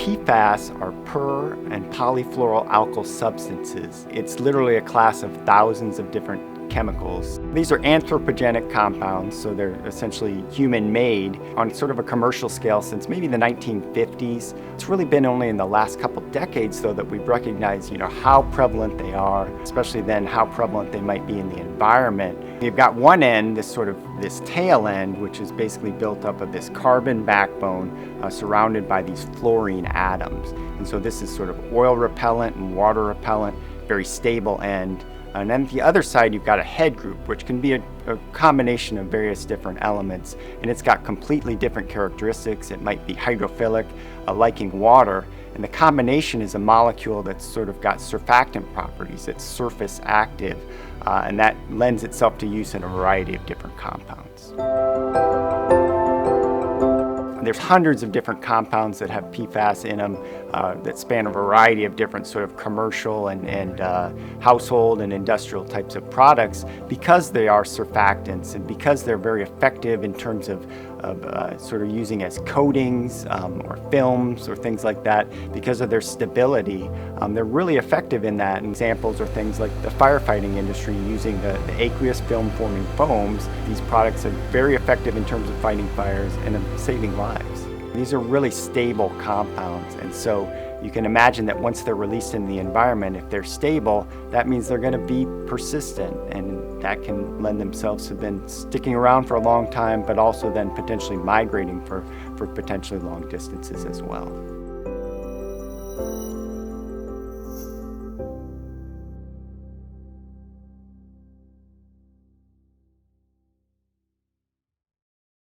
PFAS are per- and poly-fluoroalkyl substances. It's literally a class of thousands of different chemicals. These are anthropogenic compounds, so they're essentially human-made on sort of a commercial scale since maybe the 1950s. It's really been only in the last couple decades, though, that we've recognized, how prevalent they are, especially then how prevalent they might be in the environment. You've got one end, this tail end, which is basically built up of this carbon backbone surrounded by these fluorine atoms. And so this is sort of oil repellent and water repellent, very stable end. And then at the other side, you've got a head group, which can be a combination of various different elements. And it's got completely different characteristics. It might be hydrophilic, liking water. And the combination is a molecule that's sort of got surfactant properties. It's surface active. And that lends itself to use in a variety of different compounds. There's hundreds of different compounds that have PFAS in them that span a variety of different sort of commercial and household and industrial types of products because they are surfactants and because they're very effective in terms of sort of using as coatings or films or things like that. Because of their stability, they're really effective in that. And examples are things like the firefighting industry using the aqueous film forming foams. These products are very effective in terms of fighting fires and saving lives. These are really stable compounds, and so you can imagine that once they're released in the environment, if they're stable, that means they're going to be persistent, and that can lend themselves to then sticking around for a long time, but also then potentially migrating for potentially long distances as well.